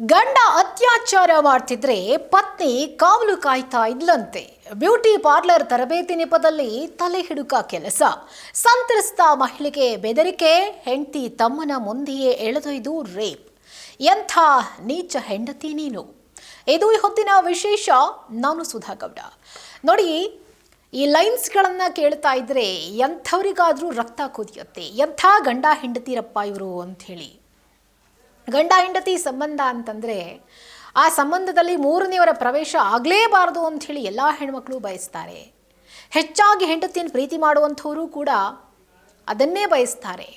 ಗಂಡ ಅತ್ಯಾಚಾರ ಮಾಡ್ತಿದ್ರೆ ಪತ್ನಿ ಕಾವಲು ಕಾಯ್ತಾ ಇದ್ಲಂತೆ. ಬ್ಯೂಟಿ ಪಾರ್ಲರ್ ತರಬೇತಿ ನೆಪದಲ್ಲಿ ತಲೆ ಹಿಡುಕ ಕೆಲಸ. ಸಂತ್ರಸ್ತ ಮಹಿಳೆಗೆ ಬೆದರಿಕೆ, ಹೆಂಡತಿ ತಮ್ಮನ ಮುಂದೆಯೇ ಎಳೆದೊಯ್ದು ರೇಪ್. ಎಂಥ ನೀಚ ಹೆಂಡತಿ ನೀನು. ಇದು ಈ ಹೊತ್ತಿನ ವಿಶೇಷ. ನಾನು ಸುಧಾಗೌಡ. ನೋಡಿ, ಈ ಲೈನ್ಸ್ಗಳನ್ನು ಕೇಳ್ತಾ ಇದ್ರೆ ಎಂಥವ್ರಿಗಾದ್ರೂ ರಕ್ತ ಕುದಿಯುತ್ತೆ. ಎಂಥ ಗಂಡ ಹೆಂಡತಿರಪ್ಪ ಇವರು ಅಂಥೇಳಿ. ಗಂಡ ಹೆಂಡತಿ ಸಂಬಂಧ ಅಂತಂದರೆ ಆ ಸಂಬಂಧದಲ್ಲಿ ಮೂರನೆಯವರ ಪ್ರವೇಶ ಆಗಲೇಬಾರದು ಅಂಥೇಳಿ ಎಲ್ಲ ಹೆಣ್ಮಕ್ಳು ಬಯಸ್ತಾರೆ. ಹೆಚ್ಚಾಗಿ ಹೆಂಡತಿಯನ್ನು ಪ್ರೀತಿ ಮಾಡುವಂಥವರು ಕೂಡ ಅದನ್ನೇ ಬಯಸ್ತಾರೆ.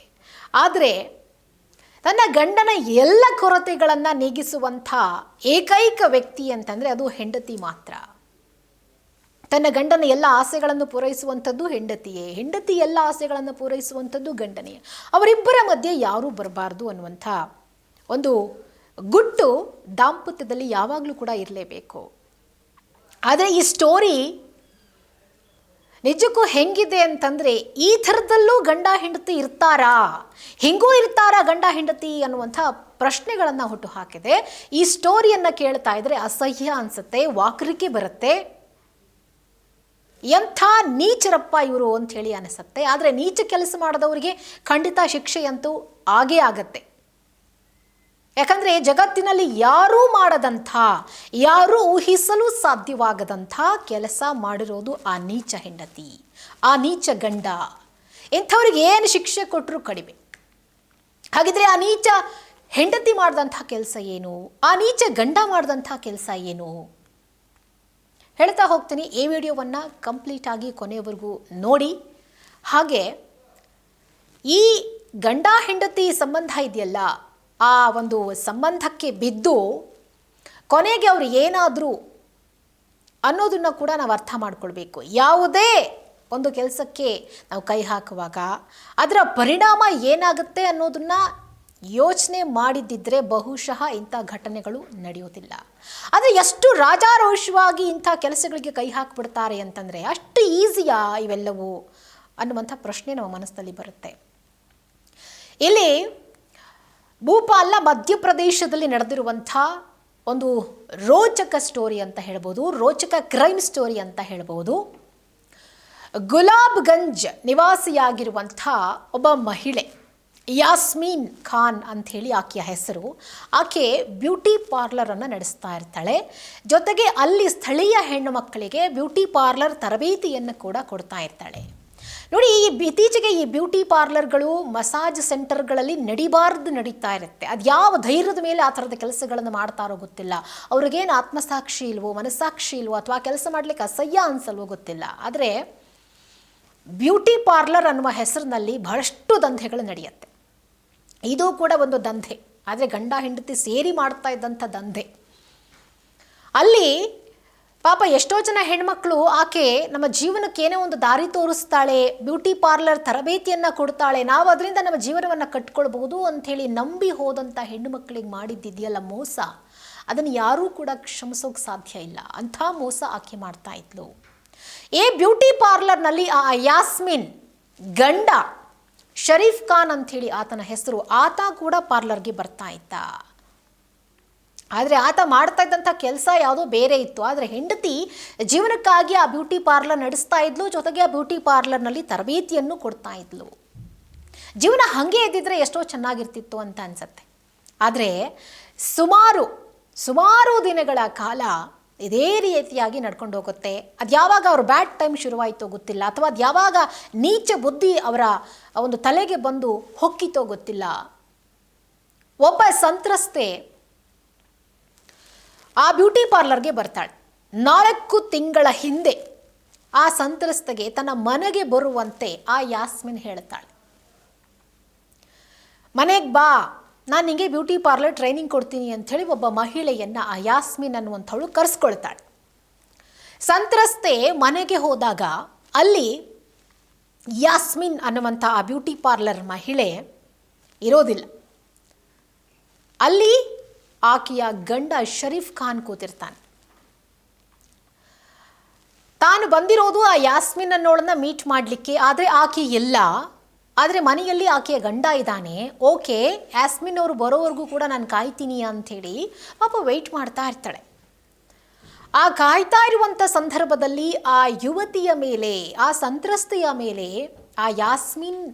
ಆದರೆ ತನ್ನ ಗಂಡನ ಎಲ್ಲ ಕೊರತೆಗಳನ್ನು ನೀಗಿಸುವಂಥ ಏಕೈಕ ವ್ಯಕ್ತಿ ಅಂತಂದರೆ ಅದು ಹೆಂಡತಿ ಮಾತ್ರ. ತನ್ನ ಗಂಡನ ಎಲ್ಲ ಆಸೆಗಳನ್ನು ಪೂರೈಸುವಂಥದ್ದು ಹೆಂಡತಿಯೇ, ಹೆಂಡತಿ ಎಲ್ಲ ಆಸೆಗಳನ್ನು ಪೂರೈಸುವಂಥದ್ದು ಗಂಡನೇ. ಅವರಿಬ್ಬರ ಮಧ್ಯೆ ಯಾರೂ ಬರಬಾರ್ದು ಅನ್ನುವಂಥ ಒಂದು ಗುಟ್ಟು ದಾಂಪತ್ಯದಲ್ಲಿ ಯಾವಾಗಲೂ ಕೂಡ ಇರಲೇಬೇಕು. ಆದರೆ ಈ ಸ್ಟೋರಿ ನಿಜಕ್ಕೂ ಹೆಂಗಿದೆ ಅಂತಂದರೆ, ಈ ಥರದಲ್ಲೂ ಗಂಡ ಹೆಂಡತಿ ಇರ್ತಾರಾ, ಹಿಂಗೂ ಇರ್ತಾರಾ ಗಂಡ ಹೆಂಡತಿ ಅನ್ನುವಂಥ ಪ್ರಶ್ನೆಗಳನ್ನು ಹುಟ್ಟು ಹಾಕಿದೆ. ಈ ಸ್ಟೋರಿಯನ್ನು ಕೇಳ್ತಾ ಇದ್ರೆ ಅಸಹ್ಯ ಅನಿಸುತ್ತೆ, ವಾಕರಿಕೆ ಬರುತ್ತೆ. ಎಂಥ ನೀಚರಪ್ಪ ಇವರು ಅಂಥೇಳಿ ಅನಿಸುತ್ತೆ. ಆದರೆ ನೀಚ ಕೆಲಸ ಮಾಡಿದವರಿಗೆ ಖಂಡಿತ ಶಿಕ್ಷೆಯಂತೂ ಆಗೇ ಆಗತ್ತೆ. ಯಾಕಂದರೆ ಜಗತ್ತಿನಲ್ಲಿ ಯಾರೂ ಮಾಡದಂಥ, ಯಾರೂ ಊಹಿಸಲು ಸಾಧ್ಯವಾಗದಂಥ ಕೆಲಸ ಮಾಡಿರೋದು ಆ ನೀಚ ಹೆಂಡತಿ, ಆ ನೀಚ ಗಂಡ. ಇಂಥವ್ರಿಗೆ ಏನು ಶಿಕ್ಷೆ ಕೊಟ್ಟರೂ ಕಡಿಮೆ. ಹಾಗಿದ್ರೆ ಆ ನೀಚ ಹೆಂಡತಿ ಮಾಡಿದಂಥ ಕೆಲಸ ಏನು, ಆ ನೀಚ ಗಂಡ ಮಾಡಿದಂಥ ಕೆಲಸ ಏನು ಹೇಳ್ತಾ ಹೋಗ್ತೀನಿ. ಈ ವಿಡಿಯೋವನ್ನು ಕಂಪ್ಲೀಟಾಗಿ ಕೊನೆಯವರೆಗೂ ನೋಡಿ. ಹಾಗೆ ಈ ಗಂಡ ಹೆಂಡತಿ ಸಂಬಂಧ ಇದೆಯಲ್ಲ, ಆ ಒಂದು ಸಂಬಂಧಕ್ಕೆ ಬಿದ್ದು ಕೊನೆಗೆ ಅವರು ಏನಾದರೂ ಅನ್ನೋದನ್ನು ಕೂಡ ನಾವು ಅರ್ಥ ಮಾಡ್ಕೊಳ್ಬೇಕು. ಯಾವುದೇ ಒಂದು ಕೆಲಸಕ್ಕೆ ನಾವು ಕೈ ಹಾಕುವಾಗ ಅದರ ಪರಿಣಾಮ ಏನಾಗುತ್ತೆ ಅನ್ನೋದನ್ನು ಯೋಚನೆ ಮಾಡಿದ್ದಿದ್ರೆ ಬಹುಶಃ ಇಂಥ ಘಟನೆಗಳು ನಡೆಯೋದಿಲ್ಲ. ಆದರೆ ಎಷ್ಟು ರಾಜಾರೋಷವಾಗಿ ಇಂಥ ಕೆಲಸಗಳಿಗೆ ಕೈ ಹಾಕಿಬಿಡ್ತಾರೆ ಅಂತಂದರೆ, ಅಷ್ಟು ಈಸಿಯಾ ಇವೆಲ್ಲವೂ ಅನ್ನುವಂಥ ಪ್ರಶ್ನೆ ನಮ್ಮ ಮನಸ್ಸಲ್ಲಿ ಬರುತ್ತೆ. ಇಲ್ಲಿ ಭೂಪಾಲ ಮಧ್ಯಪ್ರದೇಶದಲ್ಲಿ ನಡೆದಿರುವಂಥ ಒಂದು ರೋಚಕ ಸ್ಟೋರಿ ಅಂತ ಹೇಳ್ಬೋದು, ರೋಚಕ ಕ್ರೈಮ್ ಸ್ಟೋರಿ ಅಂತ ಹೇಳ್ಬೋದು. ಗುಲಾಬ್ಗಂಜ್ ನಿವಾಸಿಯಾಗಿರುವಂಥ ಒಬ್ಬ ಮಹಿಳೆ, ಯಾಸ್ಮೀನ್ ಖಾನ್ ಅಂಥೇಳಿ ಆಕೆಯ ಹೆಸರು. ಆಕೆ ಬ್ಯೂಟಿ ಪಾರ್ಲರನ್ನು ನಡೆಸ್ತಾ ಇರ್ತಾಳೆ. ಜೊತೆಗೆ ಅಲ್ಲಿ ಸ್ಥಳೀಯ ಹೆಣ್ಣು ಮಕ್ಕಳಿಗೆ ಬ್ಯೂಟಿ ಪಾರ್ಲರ್ ತರಬೇತಿಯನ್ನು ಕೂಡ ಕೊಡ್ತಾ ಇರ್ತಾಳೆ. ನೋಡಿ, ಇತ್ತೀಚೆಗೆ ಈ ಬ್ಯೂಟಿ ಪಾರ್ಲರ್ಗಳು, ಮಸಾಜ್ ಸೆಂಟರ್ಗಳಲ್ಲಿ ನಡೀತಾ ಇರುತ್ತೆ. ಅದು ಯಾವ ಧೈರ್ಯದ ಮೇಲೆ ಆ ಥರದ ಕೆಲಸಗಳನ್ನು ಮಾಡ್ತಾರೋ ಗೊತ್ತಿಲ್ಲ. ಅವ್ರಿಗೇನು ಆತ್ಮಸಾಕ್ಷಿ ಇಲ್ವೋ, ಮನಸ್ಸಾಕ್ಷಿ ಇಲ್ವೋ, ಅಥವಾ ಕೆಲಸ ಮಾಡಲಿಕ್ಕೆ ಅಸಹ್ಯ ಅನಿಸಲ್ವೋ ಗೊತ್ತಿಲ್ಲ. ಆದರೆ ಬ್ಯೂಟಿ ಪಾರ್ಲರ್ ಅನ್ನುವ ಹೆಸರಿನಲ್ಲಿ ಬಹಳಷ್ಟು ದಂಧೆಗಳು ನಡೆಯುತ್ತೆ. ಇದು ಕೂಡ ಒಂದು ದಂಧೆ, ಆದರೆ ಗಂಡ ಹೆಂಡತಿ ಸೇರಿ ಮಾಡ್ತಾ ಇದ್ದಂಥ ದಂಧೆ. ಅಲ್ಲಿ ಪಾಪ ಎಷ್ಟೋ ಜನ ಹೆಣ್ಮಕ್ಳು ಆಕೆ ನಮ್ಮ ಜೀವನಕ್ಕೆ ಏನೋ ಒಂದು ದಾರಿ ತೋರಿಸ್ತಾಳೆ, ಬ್ಯೂಟಿ ಪಾರ್ಲರ್ ತರಬೇತಿಯನ್ನು ಕೊಡ್ತಾಳೆ, ನಾವು ಅದರಿಂದ ನಮ್ಮ ಜೀವನವನ್ನು ಕಟ್ಕೊಳ್ಬಹುದು ಅಂಥೇಳಿ ನಂಬಿ ಹೋದಂಥ ಹೆಣ್ಣು ಮಕ್ಕಳಿಗೆ ಮಾಡಿದ್ದಿದೆಯಲ್ಲ ಮೋಸ, ಅದನ್ನು ಯಾರೂ ಕೂಡ ಕ್ಷಮಿಸೋಕೆ ಸಾಧ್ಯ ಇಲ್ಲ. ಅಂಥ ಮೋಸ ಆಕೆ ಮಾಡ್ತಾ ಇದ್ಲು. ಈ ಬ್ಯೂಟಿ ಪಾರ್ಲರ್ನಲ್ಲಿ ಆ ಯಾಸ್ಮಿನ್ ಗಂಡ ಶರೀಫ್ ಖಾನ್ ಅಂಥೇಳಿ ಆತನ ಹೆಸರು, ಆತ ಕೂಡ ಪಾರ್ಲರ್ಗೆ ಬರ್ತಾ ಇದ್ದ. ಆದರೆ ಆತ ಮಾಡ್ತಾ ಇದ್ದಂಥ ಕೆಲಸ ಯಾವುದೋ ಬೇರೆ ಇತ್ತು. ಆದರೆ ಹೆಂಡತಿ ಜೀವನಕ್ಕಾಗಿ ಆ ಬ್ಯೂಟಿ ಪಾರ್ಲರ್ ನಡೆಸ್ತಾ ಇದ್ಲು, ಜೊತೆಗೆ ಆ ಬ್ಯೂಟಿ ಪಾರ್ಲರ್ನಲ್ಲಿ ತರಬೇತಿಯನ್ನು ಕೊಡ್ತಾ ಇದ್ಲು. ಜೀವನ ಹಾಗೆ ಇದ್ದಿದ್ರೆ ಎಷ್ಟೋ ಚೆನ್ನಾಗಿರ್ತಿತ್ತು ಅಂತ ಅನಿಸುತ್ತೆ. ಆದರೆ ಸುಮಾರು ದಿನಗಳ ಕಾಲ ಇದೇ ರೀತಿಯಾಗಿ ನಡ್ಕೊಂಡು ಹೋಗುತ್ತೆ. ಅದು ಯಾವಾಗ ಅವ್ರ ಬ್ಯಾಡ್ ಟೈಮ್ ಶುರುವಾಯಿತೋ ಗೊತ್ತಿಲ್ಲ, ಅಥವಾ ಅದು ಯಾವಾಗ ನೀಚ ಬುದ್ಧಿ ಅವರ ಒಂದು ತಲೆಗೆ ಬಂದು ಹೊಕ್ಕಿತೋ ಗೊತ್ತಿಲ್ಲ. ಒಬ್ಬ ಸಂತ್ರಸ್ತೆ ಆ ಬ್ಯೂಟಿ ಪಾರ್ಲರ್ಗೆ ಬರ್ತಾಳೆ. 4 ತಿಂಗಳ ಹಿಂದೆ ಆ ಸಂತ್ರಸ್ತೆಗೆ ತನ್ನ ಮನೆಗೆ ಬರುವಂತೆ ಆ ಯಾಸ್ಮಿನ್ ಹೇಳ್ತಾಳೆ, ಮನೆಗೆ ಬಾ, ನಾನು ನಿಮಗೆ ಬ್ಯೂಟಿ ಪಾರ್ಲರ್ ಟ್ರೈನಿಂಗ್ ಕೊಡ್ತೀನಿ ಅಂಥೇಳಿ ಒಬ್ಬ ಮಹಿಳೆಯನ್ನು ಆ ಯಾಸ್ಮಿನ್ ಅನ್ನುವಂಥವಳು ಕರೆಸ್ಕೊಳ್ತಾಳೆ. ಸಂತ್ರಸ್ತೆ ಮನೆಗೆ ಹೋದಾಗ ಅಲ್ಲಿ ಯಾಸ್ಮಿನ್ ಅನ್ನುವಂಥ ಆ ಬ್ಯೂಟಿ ಪಾರ್ಲರ್ ಮಹಿಳೆ ಇರೋದಿಲ್ಲ. ಅಲ್ಲಿ ಆಕೆಯ ಗಂಡ ಶರೀಫ್ ಖಾನ್ ಕೂತಿರ್ತಾನೆ. ತಾನು ಬಂದಿರೋದು ಆ ಯಾಸ್ಮಿನ್ ಅನ್ನೋಳನ್ನ ಮೀಟ್ ಮಾಡಲಿಕ್ಕೆ. ಆದರೆ ಆಕೆ ಎಲ್ಲ ಆದರೆ ಮನೆಯಲ್ಲಿ ಆಕೆಯ ಗಂಡ ಇದ್ದಾನೆ. ಓಕೆ, ಯಾಸ್ಮಿನ್ ಅವರು ಬರೋವರೆಗೂ ಕೂಡ ನಾನು ಕಾಯ್ತೀನಿ ಅಂಥೇಳಿ ಪಾಪ ವೆಯ್ಟ್ ಮಾಡ್ತಾ ಇರ್ತಾಳೆ. ಆ ಕಾಯ್ತಾ ಇರುವಂಥ ಸಂದರ್ಭದಲ್ಲಿ ಆ ಯುವತಿಯ ಮೇಲೆ, ಆ ಸಂತ್ರಸ್ತೆಯ ಮೇಲೆ ಆ ಯಾಸ್ಮಿನ್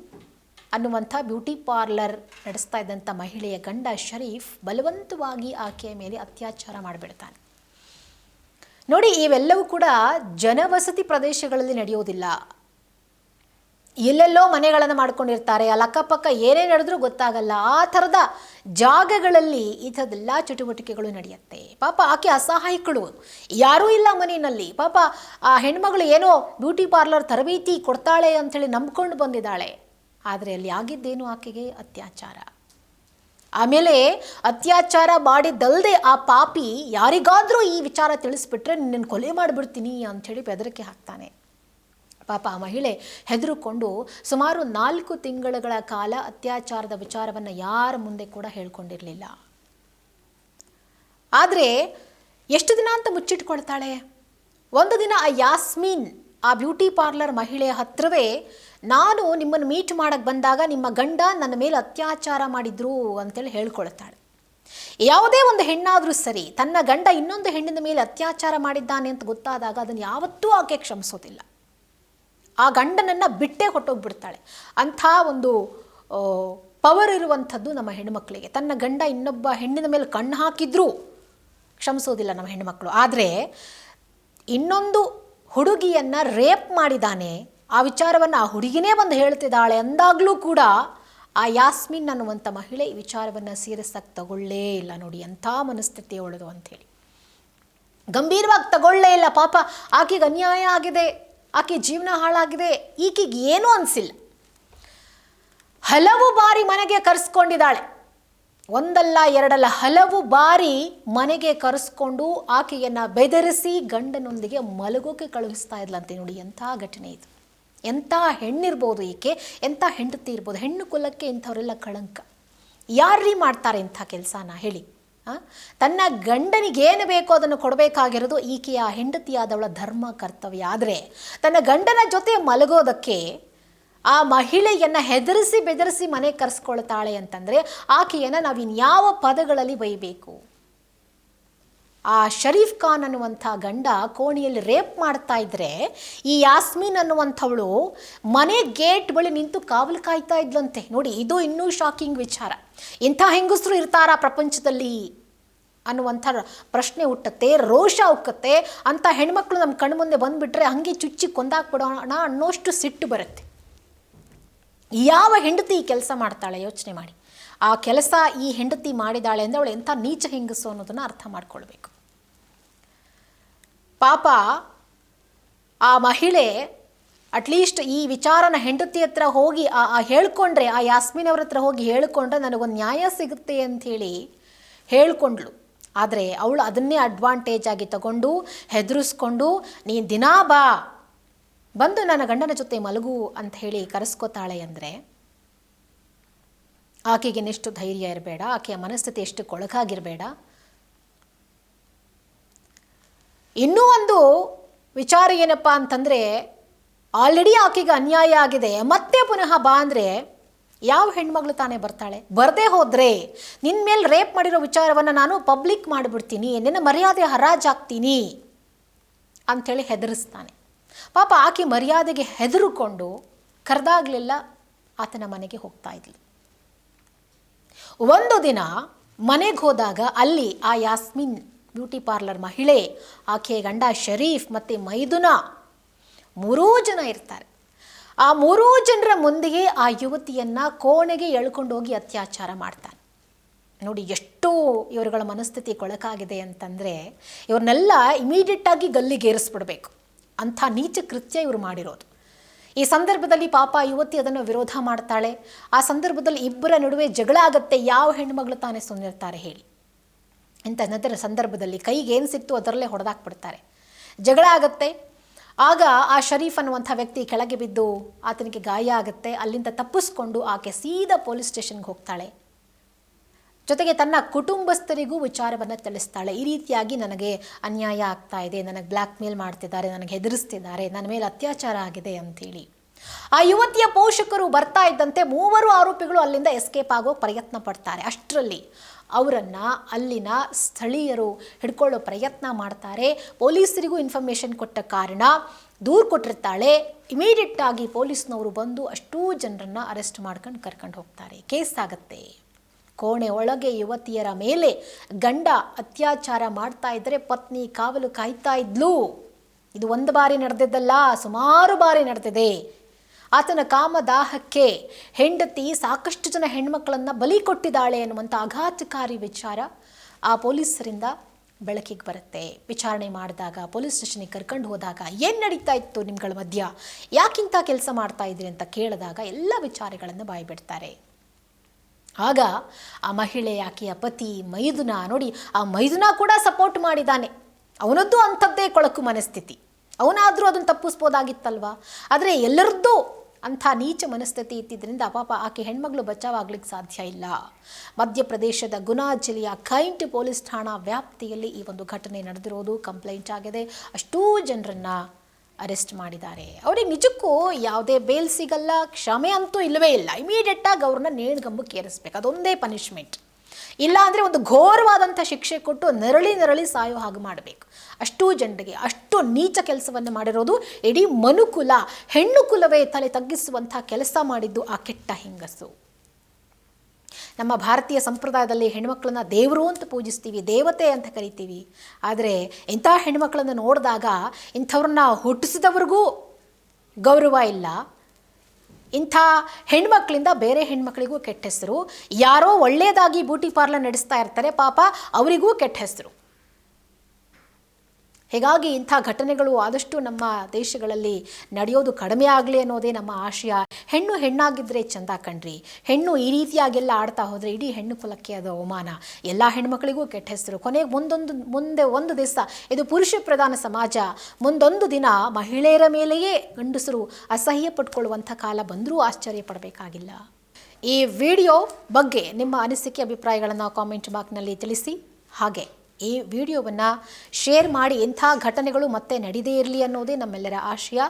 ಅನ್ನುವಂಥ ಬ್ಯೂಟಿ ಪಾರ್ಲರ್ ನಡೆಸ್ತಾ ಇದ್ದಂಥ ಮಹಿಳೆಯ ಗಂಡ ಶರೀಫ್ ಬಲವಂತವಾಗಿ ಆಕೆಯ ಮೇಲೆ ಅತ್ಯಾಚಾರ ಮಾಡಿಬಿಡ್ತಾನೆ. ನೋಡಿ, ಇವೆಲ್ಲವೂ ಕೂಡ ಜನವಸತಿ ಪ್ರದೇಶಗಳಲ್ಲಿ ನಡೆಯೋದಿಲ್ಲ. ಎಲ್ಲೆಲ್ಲೋ ಮನೆಗಳನ್ನು ಮಾಡ್ಕೊಂಡಿರ್ತಾರೆ, ಅಲ್ಲಿ ಅಕ್ಕಪಕ್ಕ ಏನೇ ನಡೆದ್ರೂ ಗೊತ್ತಾಗಲ್ಲ. ಆ ಥರದ ಜಾಗಗಳಲ್ಲಿ ಈ ಥರದ್ದೆಲ್ಲ ಚಟುವಟಿಕೆಗಳು ನಡೆಯುತ್ತೆ. ಪಾಪ ಆಕೆ ಅಸಹಾಯಕಳು, ಯಾರೂ ಇಲ್ಲ ಮನೆಯಲ್ಲಿ. ಪಾಪ ಆ ಹೆಣ್ಮಗಳು ಏನೋ ಬ್ಯೂಟಿ ಪಾರ್ಲರ್ ತರಬೇತಿ ಕೊಡ್ತಾಳೆ ಅಂಥೇಳಿ ನಂಬ್ಕೊಂಡು ಬಂದಿದ್ದಾಳೆ. ಆದರೆ ಅಲ್ಲಿ ಆಗಿದ್ದೇನು ಆಕೆಗೆ ಅತ್ಯಾಚಾರ. ಆಮೇಲೆ ಅತ್ಯಾಚಾರ ಮಾಡಿದ್ದಲ್ಲದೆ ಆ ಪಾಪಿ ಯಾರಿಗಾದರೂ ಈ ವಿಚಾರ ತಿಳಿಸ್ಬಿಟ್ರೆ ನಿನ್ನನ್ನು ಕೊಲೆ ಮಾಡಿಬಿಡ್ತೀನಿ ಅಂಥೇಳಿ ಬೆದರಿಕೆ ಹಾಕ್ತಾನೆ. ಪಾಪ ಆ ಮಹಿಳೆ ಹೆದರುಕೊಂಡು ಸುಮಾರು 4 ತಿಂಗಳುಗಳ ಕಾಲ ಅತ್ಯಾಚಾರದ ವಿಚಾರವನ್ನು ಯಾರ ಮುಂದೆ ಕೂಡ ಹೇಳ್ಕೊಂಡಿರಲಿಲ್ಲ. ಆದರೆ ಎಷ್ಟು ದಿನ ಅಂತ ಮುಚ್ಚಿಟ್ಕೊಳ್ತಾಳೆ. ಒಂದು ದಿನ ಆ ಯಾಸ್ಮಿನ್, ಆ ಬ್ಯೂಟಿ ಪಾರ್ಲರ್ ಮಹಿಳೆಯ ಹತ್ರವೇ, ನಾನು ನಿಮ್ಮನ್ನು ಮೀಟ್ ಮಾಡಕ್ಕೆ ಬಂದಾಗ ನಿಮ್ಮ ಗಂಡ ನನ್ನ ಮೇಲೆ ಅತ್ಯಾಚಾರ ಮಾಡಿದ್ರು ಅಂತೇಳಿ ಹೇಳ್ಕೊಳ್ತಾಳೆ. ಯಾವುದೇ ಒಂದು ಹೆಣ್ಣಾದರೂ ಸರಿ, ತನ್ನ ಗಂಡ ಇನ್ನೊಂದು ಹೆಣ್ಣಿನ ಮೇಲೆ ಅತ್ಯಾಚಾರ ಮಾಡಿದ್ದಾನೆ ಅಂತ ಗೊತ್ತಾದಾಗ ಅದನ್ನು ಯಾವತ್ತೂ ಆಕೆ ಕ್ಷಮಿಸೋದಿಲ್ಲ. ಆ ಗಂಡನನ್ನು ಬಿಟ್ಟೇ ಹೊಟ್ಟೋಗ್ಬಿಡ್ತಾಳೆ. ಅಂಥ ಒಂದು ಪವರ್ ಇರುವಂಥದ್ದು ನಮ್ಮ ಹೆಣ್ಣುಮಕ್ಕಳಿಗೆ. ತನ್ನ ಗಂಡ ಇನ್ನೊಬ್ಬ ಹೆಣ್ಣಿನ ಮೇಲೆ ಕಣ್ಣು ಹಾಕಿದ್ರೂ ಕ್ಷಮಿಸೋದಿಲ್ಲ ನಮ್ಮ ಹೆಣ್ಣುಮಕ್ಕಳು. ಆದರೆ ಇನ್ನೊಂದು ಹುಡುಗಿಯನ್ನು ರೇಪ್ ಮಾಡಿದ್ದಾನೆ, ಆ ವಿಚಾರವನ್ನು ಆ ಹುಡುಗಿನೇ ಬಂದು ಹೇಳ್ತಿದ್ದಾಳೆ ಅಂದಾಗಲೂ ಕೂಡ ಆ ಯಾಸ್ಮಿನ್ ಅನ್ನುವಂಥ ಮಹಿಳೆ ಈ ವಿಚಾರವನ್ನು ಸೀರಿಯಸ್ಸಾಗಿ ತಗೊಳ್ಳೇ ಇಲ್ಲ. ನೋಡಿ ಎಂಥ ಮನಸ್ಥಿತಿ ಒಳ್ಳೆದು ಅಂಥೇಳಿ ಗಂಭೀರವಾಗಿ ತಗೊಳ್ಳೇ ಇಲ್ಲ. ಪಾಪ ಆಕೆಗೆ ಅನ್ಯಾಯ ಆಗಿದೆ, ಆಕೆ ಜೀವನ ಹಾಳಾಗಿದೆ, ಈಕೆಗೆ ಏನೂ ಅನಿಸಿಲ್ಲ. ಹಲವು ಬಾರಿ ಮನೆಗೆ ಕರೆಸ್ಕೊಂಡಿದ್ದಾಳೆ, ಒಂದಲ್ಲ ಎರಡಲ್ಲ ಹಲವು ಬಾರಿ ಮನೆಗೆ ಕರೆಸ್ಕೊಂಡು ಆಕೆಯನ್ನು ಬೆದರಿಸಿ ಗಂಡನೊಂದಿಗೆ ಮಲಗೋಕೆ ಕಳುಹಿಸ್ತಾ ಇದ್ಲಂತೆ. ನೋಡಿ ಎಂಥ ಘಟನೆ ಇದು. ಎಂಥ ಹೆಣ್ಣಿರ್ಬೋದು ಈಕೆ, ಎಂಥ ಹೆಂಡತಿ ಇರ್ಬೋದು. ಹೆಣ್ಣು ಕುಲಕ್ಕೆ ಇಂಥವರೆಲ್ಲ ಕಳಂಕ. ಯಾರೀ ಮಾಡ್ತಾರೆ ಇಂಥ ಕೆಲಸನ ಹೇಳಿ? ತನ್ನ ಗಂಡನಿಗೇನು ಬೇಕೋ ಅದನ್ನು ಕೊಡಬೇಕಾಗಿರೋದು ಈಕೆಯ ಹೆಂಡತಿಯಾದವಳ ಧರ್ಮ ಕರ್ತವ್ಯ. ಆದರೆ ತನ್ನ ಗಂಡನ ಜೊತೆ ಮಲಗೋದಕ್ಕೆ ಆ ಮಹಿಳೆಯನ್ನು ಹೆದರಿಸಿ ಬೆದರಿಸಿ ಮನೆಗೆ ಕರೆಸ್ಕೊಳ್ತಾಳೆ ಅಂತಂದರೆ ಆಕೆಯನ್ನು ನಾವಿನ್ಯಾವ ಪದಗಳಲ್ಲಿ ಬೈಬೇಕು? ಆ ಶರೀಫ್ ಖಾನ್ ಅನ್ನುವಂಥ ಗಂಡ ಕೋಣೆಯಲ್ಲಿ ರೇಪ್ ಮಾಡ್ತಾ ಇದ್ರೆ ಈ ಯಾಸ್ಮಿನ್ ಅನ್ನುವಂಥವಳು ಮನೆ ಗೇಟ್ ಬಳಿ ನಿಂತು ಕಾವಲು ಕಾಯ್ತಾ ಇದ್ಲಂತೆ. ನೋಡಿ, ಇದು ಇನ್ನೂ ಶಾಕಿಂಗ್ ವಿಚಾರ. ಇಂಥ ಹೆಂಗಸರು ಇರ್ತಾರಾ ಪ್ರಪಂಚದಲ್ಲಿ ಅನ್ನುವಂಥ ಪ್ರಶ್ನೆ ಹುಟ್ಟುತ್ತೆ, ರೋಷ ಉಕ್ಕತ್ತೆ. ಅಂಥ ಹೆಣ್ಮಕ್ಳು ನಮ್ಮ ಕಣ್ಣು ಮುಂದೆ ಬಂದುಬಿಟ್ರೆ ಹಂಗೆ ಚುಚ್ಚಿ ಕೊಂದಾಕ್ಬಿಡೋಣ ಅನ್ನೋಷ್ಟು ಸಿಟ್ಟು ಬರುತ್ತೆ. ಯಾವ ಹೆಂಡತಿ ಈ ಕೆಲಸ ಮಾಡ್ತಾಳೆ ಯೋಚನೆ ಮಾಡಿ. ಆ ಕೆಲಸ ಈ ಹೆಂಡತಿ ಮಾಡಿದಾಳೆ ಅಂದರೆ ಅವಳು ಎಂಥ ನೀಚ ಹೆಂಗಸು ಅನ್ನೋದನ್ನು ಅರ್ಥ ಮಾಡ್ಕೊಳ್ಬೇಕು. ಪಾಪ ಆ ಮಹಿಳೆ ಅಟ್ಲೀಸ್ಟ್ ಈ ವಿಚಾರನ ಹೆಂಡತಿ ಹತ್ರ ಹೋಗಿ ಹೇಳ್ಕೊಂಡ್ರೆ, ಆ ಯಾಸ್ಮಿನ್ ಅವ್ರ ಹತ್ರ ಹೋಗಿ ಹೇಳ್ಕೊಂಡ್ರೆ ನನಗೊಂದು ನ್ಯಾಯ ಸಿಗುತ್ತೆ ಅಂಥೇಳಿ ಹೇಳ್ಕೊಂಡ್ಳು. ಆದರೆ ಅವಳು ಅದನ್ನೇ ಅಡ್ವಾಂಟೇಜ್ ಆಗಿ ತಗೊಂಡು ಹೆದರಿಸ್ಕೊಂಡು ನೀನು ದಿನಾ ಬಂದು ನನ್ನ ಗಂಡನ ಜೊತೆ ಮಲಗು ಅಂತ ಹೇಳಿ ಕರೆಸ್ಕೋತಾಳೆ ಅಂದರೆ ಆಕೆಗೆ ಎಷ್ಟು ಧೈರ್ಯ ಇರಬೇಡ, ಆಕೆಯ ಮನಸ್ಥಿತಿ ಎಷ್ಟು ಕೊಳಕಾಗಿರಬೇಡ. ಇನ್ನೂ ಒಂದು ವಿಚಾರ ಏನಪ್ಪ ಅಂತಂದರೆ, ಆಲ್ರೆಡಿ ಆಕೆಗೆ ಅನ್ಯಾಯ ಆಗಿದೆ, ಮತ್ತೆ ಪುನಃ ಬಾ ಅಂದರೆ ಯಾವ ಹೆಣ್ಮಗಳು ತಾನೇ ಬರ್ತಾಳೆ? ಬರದೇ ಹೋದರೆ ನಿನ್ನ ಮೇಲೆ ರೇಪ್ ಮಾಡಿರೋ ವಿಚಾರವನ್ನು ನಾನು ಪಬ್ಲಿಕ್ ಮಾಡಿಬಿಡ್ತೀನಿ, ನಿನ್ನ ಮರ್ಯಾದೆ ಹರಾಜಾಗ್ತೀನಿ ಅಂಥೇಳಿ ಹೆದರಿಸ್ತಾನೆ. ಪಾಪ ಆಕೆ ಮರ್ಯಾದೆಗೆ ಹೆದರುಕೊಂಡು ಕರೆದಾಗಲೆಲ್ಲ ಆತನ ಮನೆಗೆ ಹೋಗ್ತಾ ಇದ್ಲು. ಒಂದು ದಿನ ಮನೆಗೆ ಹೋದಾಗ ಅಲ್ಲಿ ಆ ಯಾಸ್ಮಿನ್ ಬ್ಯೂಟಿ ಪಾರ್ಲರ್ ಮಹಿಳೆ, ಆಕೆಯ ಗಂಡ ಶರೀಫ್ ಮತ್ತು ಮೈದುನಾ 3 ಜನ ಇರ್ತಾರೆ. ಆ 3 ಜನರ ಮುಂದೆಯೇ ಆ ಯುವತಿಯನ್ನು ಕೋಣೆಗೆ ಎಳ್ಕೊಂಡು ಹೋಗಿ ಅತ್ಯಾಚಾರ ಮಾಡ್ತಾನೆ. ನೋಡಿ ಎಷ್ಟು ಇವರುಗಳ ಮನಸ್ಥಿತಿ ಕೊಳಕಾಗಿದೆ ಅಂತಂದರೆ ಇವ್ರನ್ನೆಲ್ಲ ಇಮಿಡಿಯೇಟಾಗಿ ಗಲ್ಲಿಗೇರಿಸ್ಬಿಡ್ಬೇಕು, ಅಂಥ ನೀಚ ಕೃತ್ಯ ಇವರು ಮಾಡಿರೋದು. ಈ ಸಂದರ್ಭದಲ್ಲಿ ಪಾಪ ಯುವತಿ ಅದನ್ನು ವಿರೋಧ ಮಾಡ್ತಾಳೆ. ಆ ಸಂದರ್ಭದಲ್ಲಿ ಇಬ್ಬರ ನಡುವೆ ಜಗಳ ಆಗುತ್ತೆ. ಯಾವ ಹೆಣ್ಣುಮಗಳು ತಾನೇ ಸುಮ್ಮನಿರ್ತಾರೆ ಹೇಳಿ? ಇಂಥ ಸಂದರ್ಭದಲ್ಲಿ ಕೈಗೆ ಏನು ಸಿಕ್ತು ಅದರಲ್ಲೇ ಹೊಡೆದಾಕ್ಬಿಡ್ತಾರೆ. ಜಗಳ ಆಗುತ್ತೆ. ಆಗ ಆ ಶರೀಫ್ ಅನ್ನುವಂಥ ವ್ಯಕ್ತಿ ಕೆಳಗೆ ಬಿದ್ದು ಆತನಿಗೆ ಗಾಯ ಆಗುತ್ತೆ. ಅಲ್ಲಿಂದ ತಪ್ಪಿಸ್ಕೊಂಡು ಆಕೆ ಸೀದಾ ಪೊಲೀಸ್ ಸ್ಟೇಷನ್ಗೆ ಹೋಗ್ತಾಳೆ. ಜೊತೆಗೆ ತನ್ನ ಕುಟುಂಬಸ್ಥರಿಗೂ ವಿಚಾರವನ್ನು ತಿಳಿಸ್ತಾಳೆ. ಈ ರೀತಿಯಾಗಿ ನನಗೆ ಅನ್ಯಾಯ ಆಗ್ತಾ ಇದೆ, ನನಗೆ ಬ್ಲ್ಯಾಕ್ ಮೇಲ್ ಮಾಡ್ತಿದ್ದಾರೆ, ನನಗೆ ಹೆದರಿಸ್ತಿದ್ದಾರೆ, ನನ್ನ ಮೇಲೆ ಅತ್ಯಾಚಾರ ಆಗಿದೆ ಅಂಥೇಳಿ. ಆ ಯುವತಿಯ ಪೋಷಕರು ಬರ್ತಾ ಇದ್ದಂತೆ 3 ಆರೋಪಿಗಳು ಅಲ್ಲಿಂದ ಎಸ್ಕೇಪ್ ಆಗೋ ಪ್ರಯತ್ನ ಪಡ್ತಾರೆ. ಅಷ್ಟರಲ್ಲಿ ಅವರನ್ನು ಅಲ್ಲಿನ ಸ್ಥಳೀಯರು ಹಿಡ್ಕೊಳ್ಳೋ ಪ್ರಯತ್ನ ಮಾಡ್ತಾರೆ. ಪೊಲೀಸರಿಗೂ ಇನ್ಫಾರ್ಮೇಷನ್ ಕೊಟ್ಟ ಕಾರಣ ದೂರು ಕೊಟ್ಟಿರ್ತಾಳೆ. ಇಮಿಡಿಯೇಟ್ ಆಗಿ ಪೊಲೀಸ್ನವರು ಬಂದು ಅಷ್ಟೂ ಜನರನ್ನು ಅರೆಸ್ಟ್ ಮಾಡ್ಕೊಂಡು ಕರ್ಕೊಂಡು ಹೋಗ್ತಾರೆ. ಕೇಸ್ ಆಗುತ್ತೆ. ಕೋಣೆ ಒಳಗೆ ಯುವತಿಯರ ಮೇಲೆ ಗಂಡ ಅತ್ಯಾಚಾರ ಮಾಡ್ತಾ ಇದ್ದರೆ ಪತ್ನಿ ಕಾವಲು ಕಾಯ್ತಾ ಇದ್ಲು. ಇದು ಒಂದು ಬಾರಿ ನಡೆದಿದ್ದಲ್ಲ, ಸುಮಾರು ಬಾರಿ ನಡೆದಿದೆ. ಆತನ ಕಾಮದಾಹಕ್ಕೆ ಹೆಂಡತಿ ಸಾಕಷ್ಟು ಜನ ಹೆಣ್ಮಕ್ಳನ್ನು ಬಲಿ ಕೊಟ್ಟಿದ್ದಾಳೆ ಅನ್ನುವಂಥ ಆಘಾತಕಾರಿ ವಿಚಾರ ಆ ಪೊಲೀಸರಿಂದ ಬೆಳಕಿಗೆ ಬರುತ್ತೆ. ವಿಚಾರಣೆ ಮಾಡಿದಾಗ, ಪೊಲೀಸ್ ಸ್ಟೇಷನಿಗೆ ಕರ್ಕೊಂಡು ಹೋದಾಗ ಏನು ನಡೀತಾ ಇತ್ತು ನಿಮ್ಗಳ ಮಧ್ಯ, ಯಾಕಿಂತ ಕೆಲಸ ಮಾಡ್ತಾ ಇದ್ರಿ ಅಂತ ಕೇಳಿದಾಗ ಎಲ್ಲ ವಿಚಾರಗಳನ್ನು ಬಾಯ್ಬಿಡ್ತಾರೆ. ಆಗ ಆ ಮಹಿಳೆ, ಆಕೆಯ ಪತಿ ಮೈದುನ, ನೋಡಿ ಆ ಮೈದುನ ಕೂಡ ಸಪೋರ್ಟ್ ಮಾಡಿದ್ದಾನೆ. ಅವನದ್ದು ಅಂಥದ್ದೇ ಕೊಳಕು ಮನಸ್ಥಿತಿ. ಅವನಾದರೂ ಅದನ್ನು ತಪ್ಪಿಸ್ಬೋದಾಗಿತ್ತಲ್ವ. ಆದರೆ ಎಲ್ಲರದ್ದು ಅಂಥ ನೀಚ ಮನಸ್ಥಿತಿ ಇದ್ದಿದ್ದರಿಂದ ಪಾಪ ಆಕೆ ಹೆಣ್ಮಗಳು ಬಚಾವಾಗ್ಲಿಕ್ಕೆ ಸಾಧ್ಯ ಇಲ್ಲ. ಮಧ್ಯಪ್ರದೇಶದ ಗುನಾ ಜಿಲ್ಲೆಯ ಕೈಂಟ್ ಪೊಲೀಸ್ ಠಾಣಾ ವ್ಯಾಪ್ತಿಯಲ್ಲಿ ಈ ಒಂದು ಘಟನೆ ನಡೆದಿರೋದು ಕಂಪ್ಲೇಂಟ್ ಆಗಿದೆ. ಅಷ್ಟೂ ಜನರನ್ನು ಅರೆಸ್ಟ್ ಮಾಡಿದ್ದಾರೆ. ಅವ್ರಿಗೆ ನಿಜಕ್ಕೂ ಯಾವುದೇ ಬೇಲ್ ಸಿಗಲ್ಲ, ಕ್ಷಮೆ ಅಂತೂ ಇಲ್ಲವೇ ಇಲ್ಲ. ಇಮಿಡಿಯೇಟಾಗಿ ಅವ್ರನ್ನ ನೇಣ್ಗಂಬಕ್ಕೆ ಏರಿಸ್ಬೇಕು, ಅದೊಂದೇ ಪನಿಷ್ಮೆಂಟ್. ಇಲ್ಲ ಅಂದರೆ ಒಂದು ಘೋರವಾದಂಥ ಶಿಕ್ಷೆ ಕೊಟ್ಟು ನರಳಿ ಸಾಯೋ ಹಾಗೆ ಮಾಡಬೇಕು. ಅಷ್ಟೂ ಜನರಿಗೆ ಅಷ್ಟು ನೀಚ ಕೆಲಸವನ್ನು ಮಾಡಿರೋದು ಇಡೀ ಮನುಕುಲ, ಹೆಣ್ಣು ಕುಲವೇ ತಲೆ ತಗ್ಗಿಸುವಂಥ ಕೆಲಸ ಮಾಡಿದ್ದು ಆ ಕೆಟ್ಟ ಹೆಂಗಸು. ನಮ್ಮ ಭಾರತೀಯ ಸಂಪ್ರದಾಯದಲ್ಲಿ ಹೆಣ್ಮಕ್ಳನ್ನ ದೇವರು ಅಂತ ಪೂಜಿಸ್ತೀವಿ, ದೇವತೆ ಅಂತ ಕರಿತೀವಿ. ಆದರೆ ಇಂಥ ಹೆಣ್ಮಕ್ಳನ್ನು ನೋಡಿದಾಗ ಇಂಥವ್ರನ್ನ ಹುಟ್ಟಿಸಿದವ್ರಿಗೂ ಗೌರವ ಇಲ್ಲ. ಇಂಥ ಹೆಣ್ಮಕ್ಳಿಂದ ಬೇರೆ ಹೆಣ್ಮಕ್ಳಿಗೂ ಕೆಟ್ಟ ಹೆಸರು. ಯಾರೋ ಒಳ್ಳೆಯದಾಗಿ ಬ್ಯೂಟಿ ಪಾರ್ಲರ್ ನಡೆಸ್ತಾ ಇರ್ತಾರೆ, ಪಾಪ ಅವರಿಗೂ ಕೆಟ್ಟ ಹೆಸರು. ಹೀಗಾಗಿ ಇಂಥ ಘಟನೆಗಳು ಆದಷ್ಟು ನಮ್ಮ ದೇಶಗಳಲ್ಲಿ ನಡೆಯೋದು ಕಡಿಮೆ ಆಗಲಿ ಅನ್ನೋದೇ ನಮ್ಮ ಆಶಯ. ಹೆಣ್ಣು ಹೆಣ್ಣಾಗಿದ್ದರೆ ಚಂದ ಕಣ್ರಿ. ಹೆಣ್ಣು ಈ ರೀತಿಯಾಗೆಲ್ಲ ಆಡ್ತಾ ಹೋದರೆ ಇಡೀ ಹೆಣ್ಣು ಕುಲಕ್ಕೆ ಅದು ಅವಮಾನ. ಎಲ್ಲ ಹೆಣ್ಮಕ್ಳಿಗೂ ಕೆಟ್ಟ ಹೆಸರು. ಕೊನೆಗೆ ಮುಂದೆ ಒಂದು ದಿವಸ ಇದು ಪುರುಷ ಪ್ರಧಾನ ಸಮಾಜ, ಮುಂದೊಂದು ದಿನ ಮಹಿಳೆಯರ ಮೇಲೆಯೇ ಗಂಡಸರು ಅಸಹ್ಯ ಪಟ್ಕೊಳ್ಳುವಂಥ ಕಾಲ ಬಂದರೂ ಆಶ್ಚರ್ಯ ಪಡಬೇಕಾಗಿಲ್ಲ. ಈ ವಿಡಿಯೋ ಬಗ್ಗೆ ನಿಮ್ಮ ಅನಿಸಿಕೆ ಅಭಿಪ್ರಾಯಗಳನ್ನು ಕಾಮೆಂಟ್ ಬಾಕ್ಸ್ನಲ್ಲಿ ತಿಳಿಸಿ. ಹಾಗೆ ಈ ವಿಡಿಯೋವನ್ನು ಶೇರ್ ಮಾಡಿ ಇಂಥ ಘಟನೆಗಳು ಮತ್ತೆ ನಡೆದೇ ಇರಲಿ ಅನ್ನೋದೇ ನಮ್ಮೆಲ್ಲರ ಆಶಯ.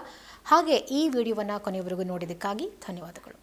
ಹಾಗೆ ಈ ವಿಡಿಯೋವನ್ನು ಕೊನೆಯವರೆಗೂ ನೋಡಿದ್ದಕ್ಕಾಗಿ ಧನ್ಯವಾದಗಳು.